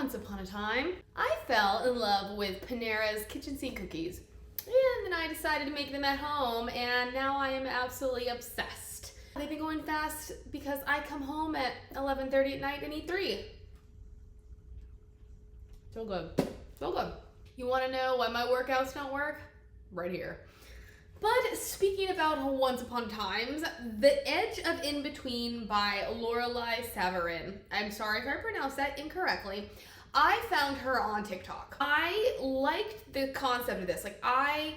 Once upon a time, I fell in love with Panera's kitchen sink cookies. And then I decided to make them at home, and now I am absolutely obsessed. They've been going fast because I come home at 11:30 at night and eat 3. So good. So good. You want to know why my workouts don't work? Right here. But speaking about Once Upon Times, The Edge of In Between by Lorelei Savaryn. I'm sorry if I pronounced that incorrectly. I found her on TikTok. I liked the concept of this. Like, I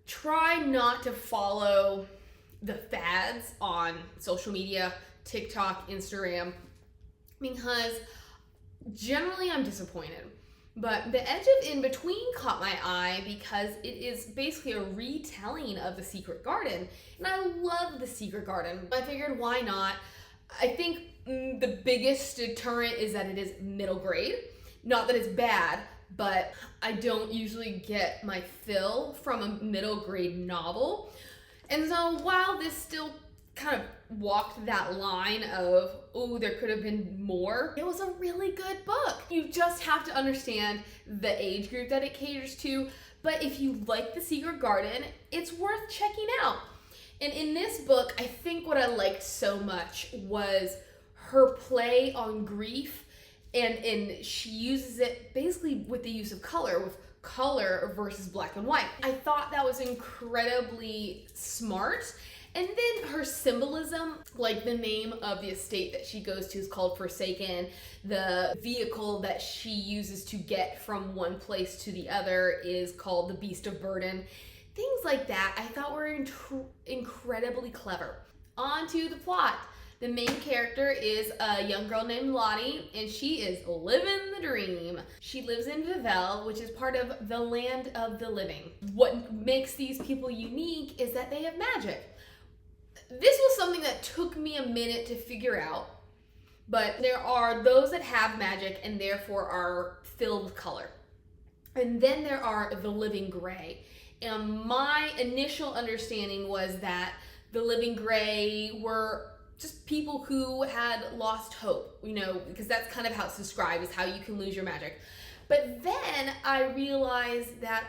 try not to follow the fads on social media, TikTok, Instagram, because generally I'm disappointed. But The Edge of In Between caught my eye because it is basically a retelling of The Secret Garden. And I love The Secret Garden. I figured, why not? I think the biggest deterrent is that it is middle grade. Not that it's bad, but I don't usually get my fill from a middle grade novel. And so while this still kind of walked that line of, oh, there could have been more, it was a really good book. You just have to understand the age group that it caters to. But if you like The Secret Garden, it's worth checking out. And in this book, I think what I liked so much was her play on grief, and she uses it basically with the use of color, with color versus black and white. I thought that was incredibly smart. And then her symbolism, like the name of the estate that she goes to is called Forsaken. The vehicle that she uses to get from one place to the other is called the Beast of Burden. Things like that I thought were incredibly clever. On to the plot. The main character is a young girl named Lottie, and she is living the dream. She lives in Vivelle, which is part of the land of the living. What makes these people unique is that they have magic. This was something that took me a minute to figure out, but there are those that have magic and therefore are filled with color. And then there are the living gray. And my initial understanding was that the living gray were just people who had lost hope, because that's kind of how it's described, is how you can lose your magic. But then I realized that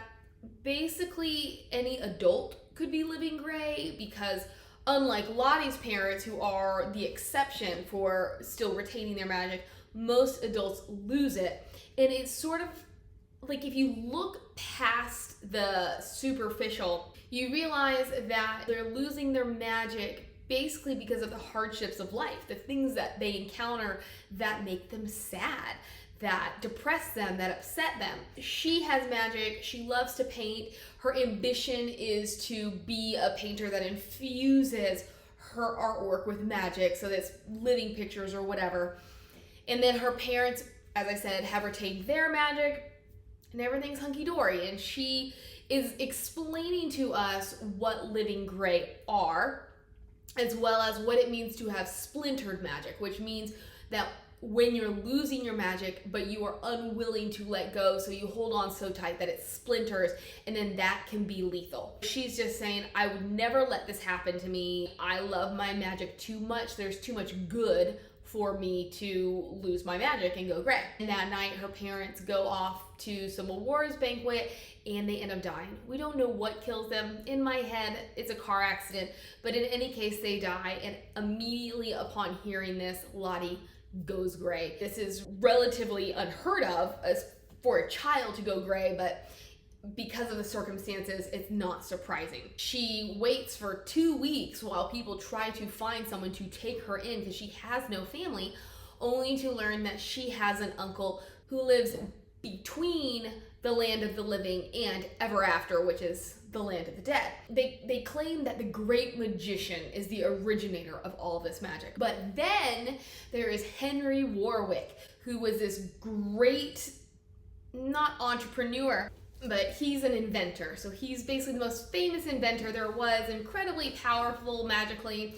basically any adult could be living gray, because unlike Lottie's parents, who are the exception for still retaining their magic, most adults lose it. And it's sort of like, if you look past the superficial, you realize that they're losing their magic basically because of the hardships of life, the things that they encounter that make them sad, that depress them, that upset them. She has magic. She loves to paint. Her ambition is to be a painter that infuses her artwork with magic, so that's living pictures or whatever. And then her parents, as I said, have retained their magic, and everything's hunky-dory. And she is explaining to us what living gray are, as well as what it means to have splintered magic, which means that when you're losing your magic, but you are unwilling to let go, so you hold on so tight that it splinters, and then that can be lethal. She's just saying, I would never let this happen to me. I love my magic too much. There's too much good for me to lose my magic and go gray. And that night, her parents go off to some awards banquet, and they end up dying. We don't know what kills them. In my head, it's a car accident, but in any case, they die. And immediately upon hearing this, Lottie goes gray. This is relatively unheard of as for a child to go gray, but because of the circumstances, it's not surprising. She waits for 2 weeks while people try to find someone to take her in because she has no family, only to learn that she has an uncle who lives between the land of the living and ever after, which is the land of the dead. They claim that the great magician is the originator of all this magic. But then there is Henry Warwick, who was this great, not entrepreneur, but he's an inventor. So he's basically the most famous inventor there was, incredibly powerful magically,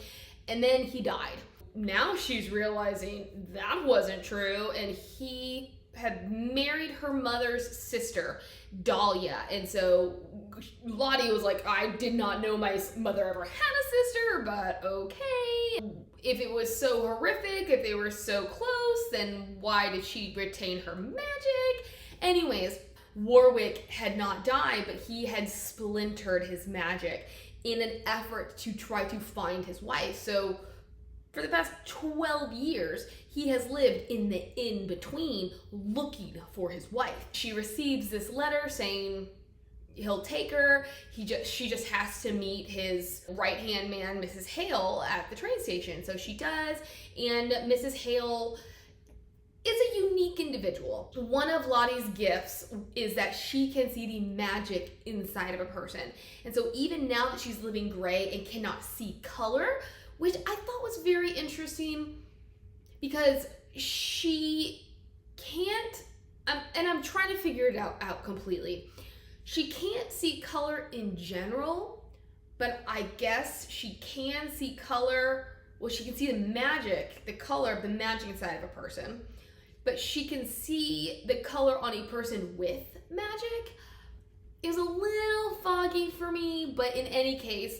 and then he died. Now she's realizing that wasn't true, and he had married her mother's sister, Dahlia. And so Lottie was like, I did not know my mother ever had a sister, but okay. If it was so horrific, if they were so close, and why did she retain her magic? Anyways, Warwick had not died, but he had splintered his magic in an effort to try to find his wife. So for the past 12 years, he has lived in the in-between looking for his wife. She receives this letter saying he'll take her. She just has to meet his right-hand man, Mrs. Hale, at the train station. So she does, and Mrs. Hale is a unique individual. One of Lottie's gifts is that she can see the magic inside of a person. And so even now that she's living gray and cannot see color, which I thought was very interesting because she can't, and I'm trying to figure it out completely. She can't see color in general, but I guess she can see color. Well, she can see the magic, the color of the magic inside of a person, but she can see the color on a person with magic. It was a little foggy for me, but in any case,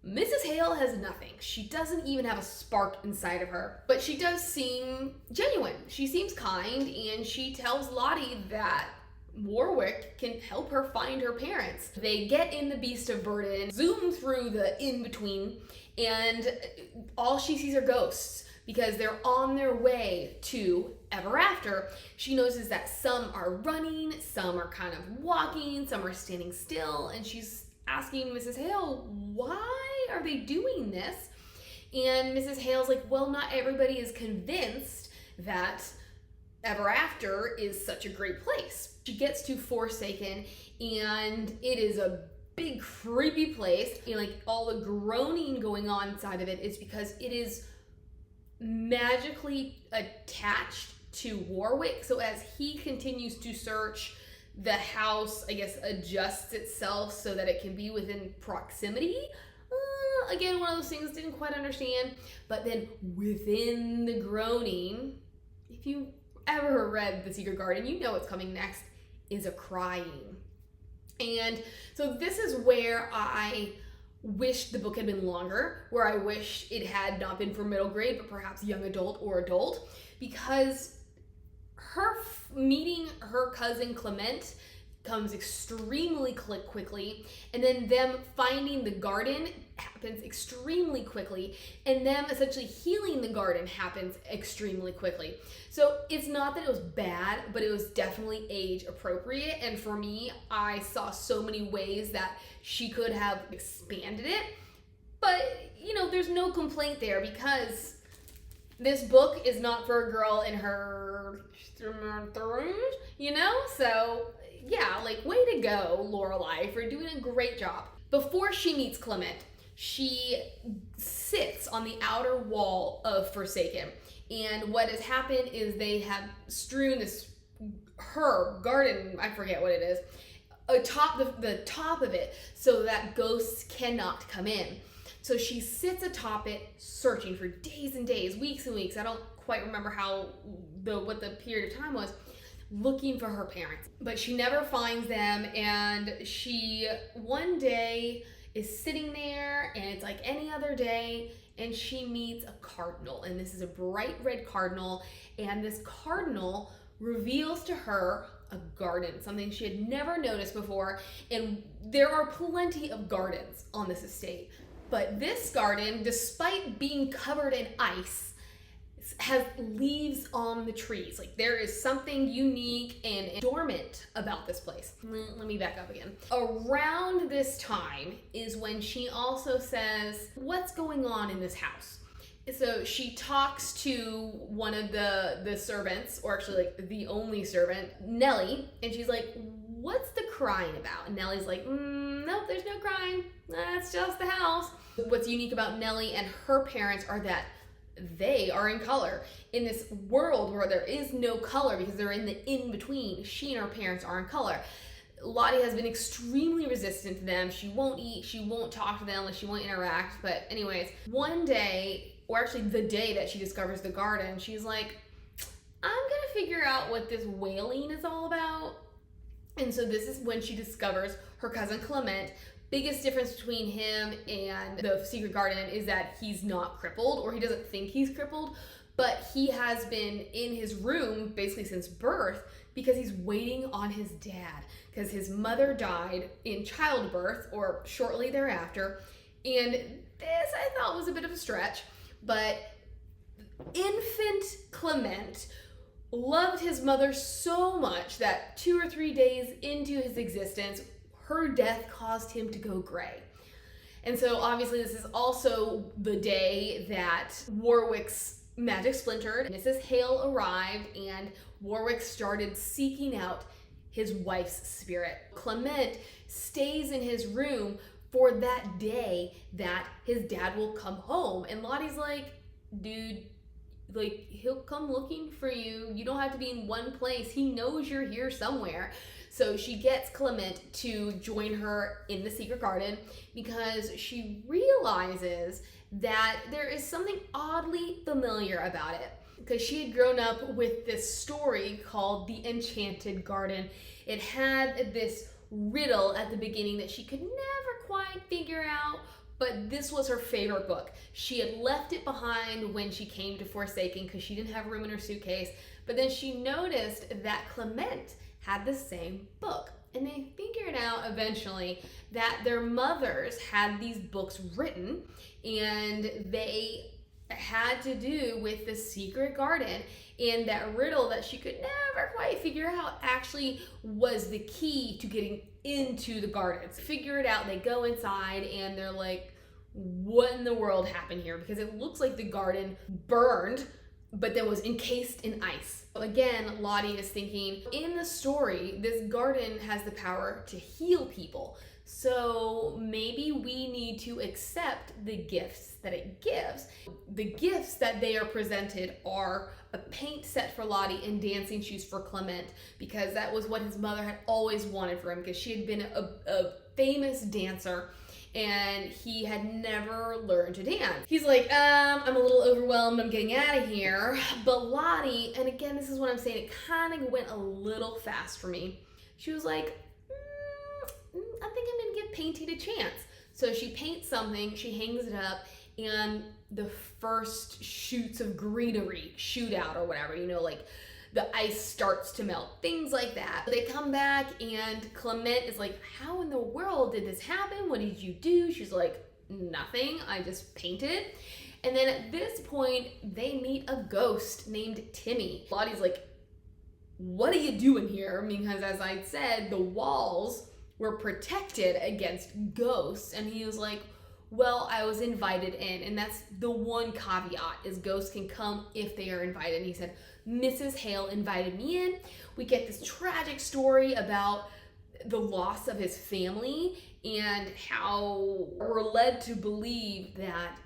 Mrs. Hale has nothing. She doesn't even have a spark inside of her, but she does seem genuine. She seems kind, and she tells Lottie that Warwick can help her find her parents. They get in the Beast of Burden, zoom through the in-between, and all she sees are ghosts because they're on their way to Ever After. She notices that some are running, some are kind of walking, some are standing still, and she's asking Mrs. Hale, why are they doing this? And Mrs. Hale's like, well, not everybody is convinced that Ever After is such a great place. She gets to Forsaken, and it is a big creepy place. And like all the groaning going on inside of it is because it is magically attached to Warwick. So as he continues to search, the house, I guess, adjusts itself so that it can be within proximity. Again, one of those things didn't quite understand. But then within the groaning, if you ever read The Secret Garden, you know what's coming next is a crying. And so this is where I wish the book had been longer, where I wish it had not been for middle grade, but perhaps young adult or adult, because her meeting her cousin Clement comes extremely quickly, and then them finding the garden happens extremely quickly, and them essentially healing the garden happens extremely quickly. So it's not that it was bad, but it was definitely age appropriate, and for me, I saw so many ways that she could have expanded it, but you know, there's no complaint there because this book is not for a girl in her 30s, you know? So yeah, like, way to go, Lorelei, for doing a great job. Before she meets Clement, she sits on the outer wall of Forsaken. And what has happened is they have strewn this herb garden, I forget what it is, atop the top of it so that ghosts cannot come in. So she sits atop it, searching for days and days, weeks and weeks. I don't quite remember what the period of time was, looking for her parents. But she never finds them, and she one day is sitting there, and it's like any other day, and she meets a cardinal, and this is a bright red cardinal, and this cardinal reveals to her a garden, something she had never noticed before, and there are plenty of gardens on this estate. But this garden, despite being covered in ice, has leaves on the trees. Like, there is something unique and dormant about this place. Let me back up again. Around this time is when she also says, what's going on in this house? So she talks to one of the servants, or actually like the only servant, Nellie, and she's like, what's the crying about? And Nellie's like, nope, there's no crying. That's just the house. What's unique about Nellie and her parents are that they are in color. In this world where there is no color because they're in the in-between, she and her parents are in color. Lottie has been extremely resistant to them. She won't eat, she won't talk to them, like she won't interact. But anyways, one day, or actually the day that she discovers the garden, she's like, I'm gonna figure out what this wailing is all about. And so this is when she discovers her cousin Clement. Biggest difference between him and the Secret Garden is that he's not crippled, or he doesn't think he's crippled, but he has been in his room basically since birth because he's waiting on his dad, because his mother died in childbirth or shortly thereafter. And this I thought was a bit of a stretch, but infant Clement loved his mother so much that 2 or 3 days into his existence, her death caused him to go gray. And so obviously this is also the day that Warwick's magic splintered. Mrs. Hale arrived and Warwick started seeking out his wife's spirit. Clement stays in his room for that day that his dad will come home. And Lottie's like, dude, like, he'll come looking for you. You don't have to be in one place. He knows you're here somewhere. So she gets Clement to join her in the secret garden because she realizes that there is something oddly familiar about it, because she had grown up with this story called The Enchanted Garden. It had this riddle at the beginning that she could never quite figure out, but this was her favorite book. She had left it behind when she came to Forsaken because she didn't have room in her suitcase, but then she noticed that Clement had the same book. And they figured out eventually that their mothers had these books written, and they had to do with the secret garden. And that riddle that she could never quite figure out actually was the key to getting into the gardens. Figure it out, they go inside and they're like, what in the world happened here? Because it looks like the garden burned, but then was encased in ice. Again, Lottie is thinking, in the story, this garden has the power to heal people. So maybe we need to accept the gifts that it gives. The gifts that they are presented are a paint set for Lottie and dancing shoes for Clement, because that was what his mother had always wanted for him, because she had been a famous dancer and he had never learned to dance. He's like, I'm a little overwhelmed, I'm getting out of here. But Lottie, and again, this is what I'm saying, it kind of went a little fast for me. She was like, I think I'm gonna give painting a chance. So she paints something, she hangs it up, and the first shoots of greenery shoot out or whatever, you know, like the ice starts to melt, things like that. They come back and Clement is like, how in the world did this happen? What did you do? She's like, nothing, I just painted. And then at this point, they meet a ghost named Timmy. Lottie's like, what are you doing here? Because as I said, the walls were protected against ghosts. And he was like, well, I was invited in. And that's the one caveat, is ghosts can come if they are invited. And he said, Mrs. Hale invited me in. We get this tragic story about the loss of his family and how we're led to believe that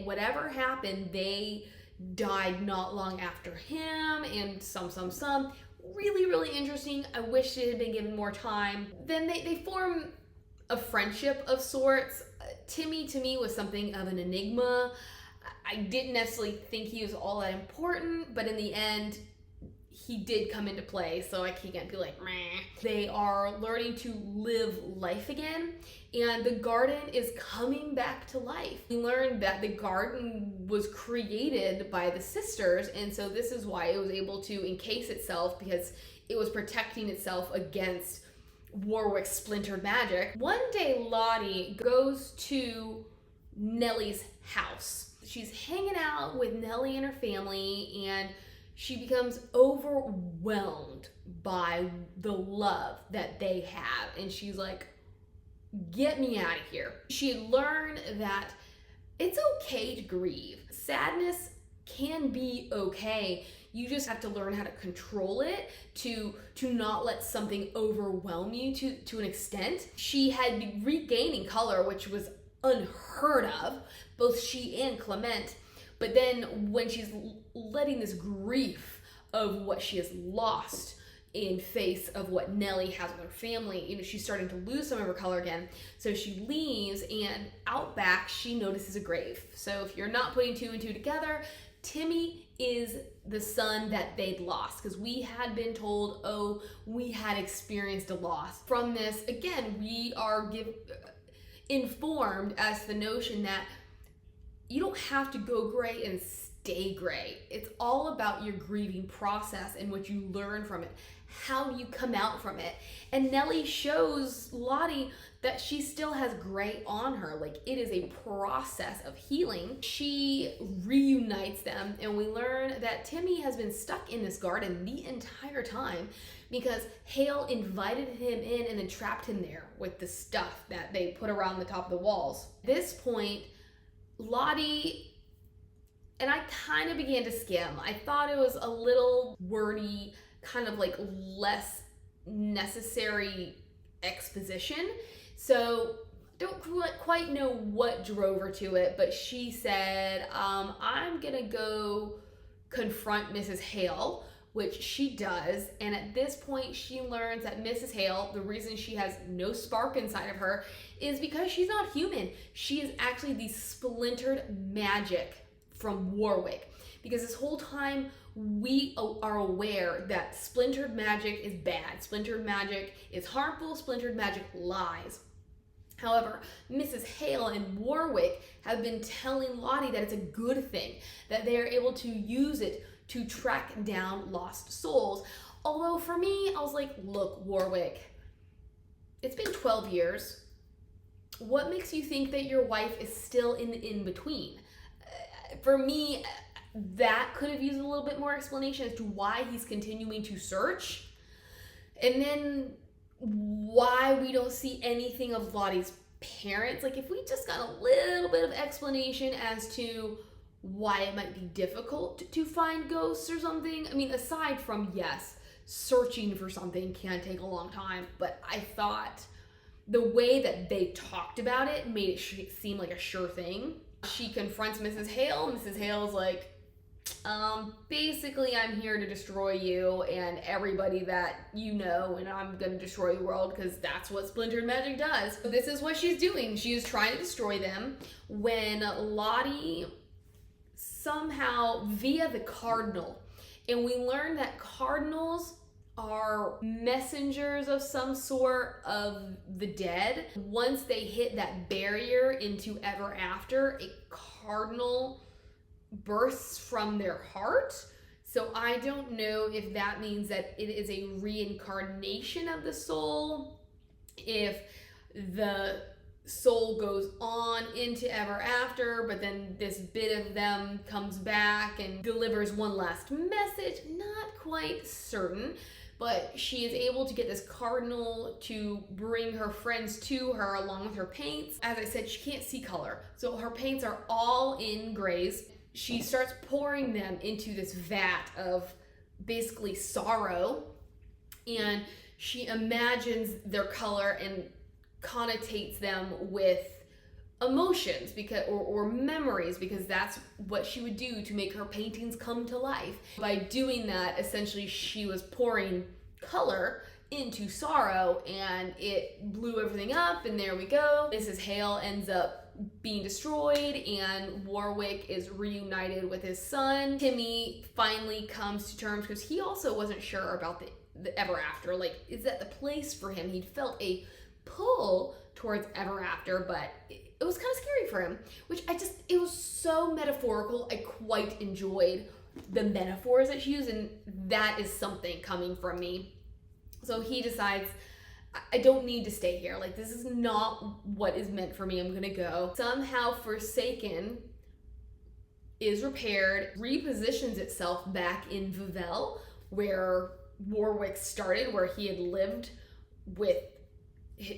whatever happened, they died not long after him, and some. Really, really interesting. I wish it had been given more time. Then they form a friendship of sorts. Timmy to me was something of an enigma. I didn't necessarily think he was all that important, but in the end, he did come into play, so I can't be like, meh. They are learning to live life again, and the garden is coming back to life. We learned that the garden was created by the sisters, and so this is why it was able to encase itself, because it was protecting itself against Warwick's splintered magic. One day, Lottie goes to Nellie's house. She's hanging out with Nellie and her family, and she becomes overwhelmed by the love that they have. And she's like, get me out of here. She had learned that it's okay to grieve. Sadness can be okay. You just have to learn how to control it, to not let something overwhelm you to an extent. She had been regaining color, which was unheard of, both she and Clement. But then when she's letting this grief of what she has lost in face of what Nellie has with her family, you know, she's starting to lose some of her color again. So she leaves, and out back she notices a grave. So if you're not putting two and two together, Timmy is the son that they'd lost, because we had been told, oh, we had experienced a loss. From this, again, we are informed as the notion that you don't have to go gray and stay gray. It's all about your grieving process and what you learn from it, how you come out from it. And Nellie shows Lottie that she still has gray on her. Like, it is a process of healing. She reunites them, and we learn that Timmy has been stuck in this garden the entire time because Hale invited him in and then trapped him there with the stuff that they put around the top of the walls. At this point, Lottie, and I kind of began to skim. I thought it was a little wordy, kind of like less necessary exposition. So don't quite know what drove her to it, but she said, I'm gonna go confront Mrs. Hale, which she does. And at this point, she learns that Mrs. Hale, the reason she has no spark inside of her is because she's not human. She is actually the splintered magic from Warwick. Because this whole time, we are aware that splintered magic is bad. Splintered magic is harmful. Splintered magic lies. However, Mrs. Hale and Warwick have been telling Lottie that it's a good thing, that they are able to use it to track down lost souls. Although for me, I was like, look, Warwick, it's been 12 years. What makes you think that your wife is still in the in-between? For me, that could have used a little bit more explanation as to why he's continuing to search. And then why we don't see anything of Lottie's parents. Like, if we just got a little bit of explanation as to why it might be difficult to find ghosts or something. I mean, aside from, yes, searching for something can take a long time, but I thought the way that they talked about it made it seem like a sure thing. She confronts Mrs. Hale. Mrs. Hale's like, basically I'm here to destroy you and everybody that you know, and I'm gonna destroy the world because that's what splintered magic does. So this is what she's doing. She is trying to destroy them when Lottie somehow, via the cardinal, and we learn that cardinals are messengers of some sort of the dead. Once they hit that barrier into ever after, a cardinal bursts from their heart. So I don't know if that means that it is a reincarnation of the soul, if the soul goes on into ever after, but then this bit of them comes back and delivers one last message. Not quite certain, but she is able to get this cardinal to bring her friends to her along with her paints. As I said, she can't see color, so her paints are all in grays. She starts pouring them into this vat of basically sorrow, and she imagines their color and connotates them with emotions because or memories, because that's what she would do to make her paintings come to life. By doing that, essentially she was pouring color into sorrow, and it blew everything up, and there we go. Mrs. Hale ends up being destroyed, and Warwick is reunited with his son. Timmy finally comes to terms because he also wasn't sure about the ever after. Like, is that the place for him? He'd felt a pull towards ever after, but it was kind of scary for him, which it was so metaphorical. I quite enjoyed the metaphors that she used, and that is something coming from me. So he decides, I don't need to stay here. Like, this is not what is meant for me. I'm gonna go. Somehow Forsaken is repaired, repositions itself back in Vivelle, where Warwick started, where he had lived with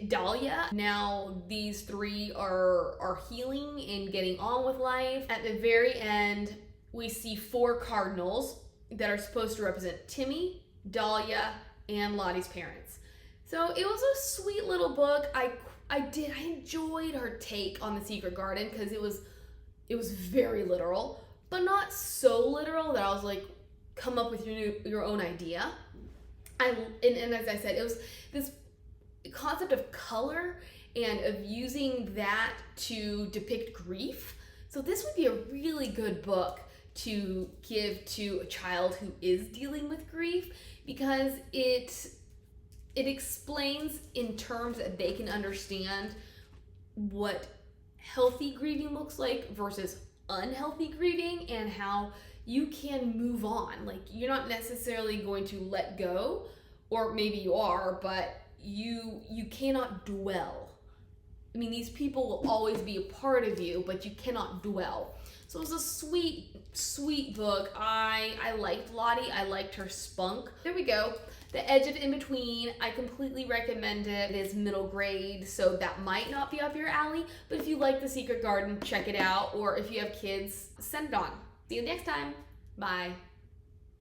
Dahlia. Now these three are healing and getting on with life. At the very end, we see 4 cardinals that are supposed to represent Timmy, Dahlia, and Lottie's parents. So it was a sweet little book. I enjoyed her take on the Secret Garden because it was very literal, but not so literal that I was like, come up with your own idea. And as I said, it was this concept of color and of using that to depict grief. So this would be a really good book to give to a child who is dealing with grief, because it explains in terms that they can understand what healthy grieving looks like versus unhealthy grieving and how you can move on. Like, you're not necessarily going to let go, or maybe you are, but you cannot dwell. I mean, these people will always be a part of you, but you cannot dwell. So it was a sweet, sweet book. I liked Lottie. I liked her spunk. There we go. The Edge of In-Between, I completely recommend it. It is middle grade, so that might not be up your alley, but if you like The Secret Garden, check it out, or if you have kids, send it on. See you next time. Bye.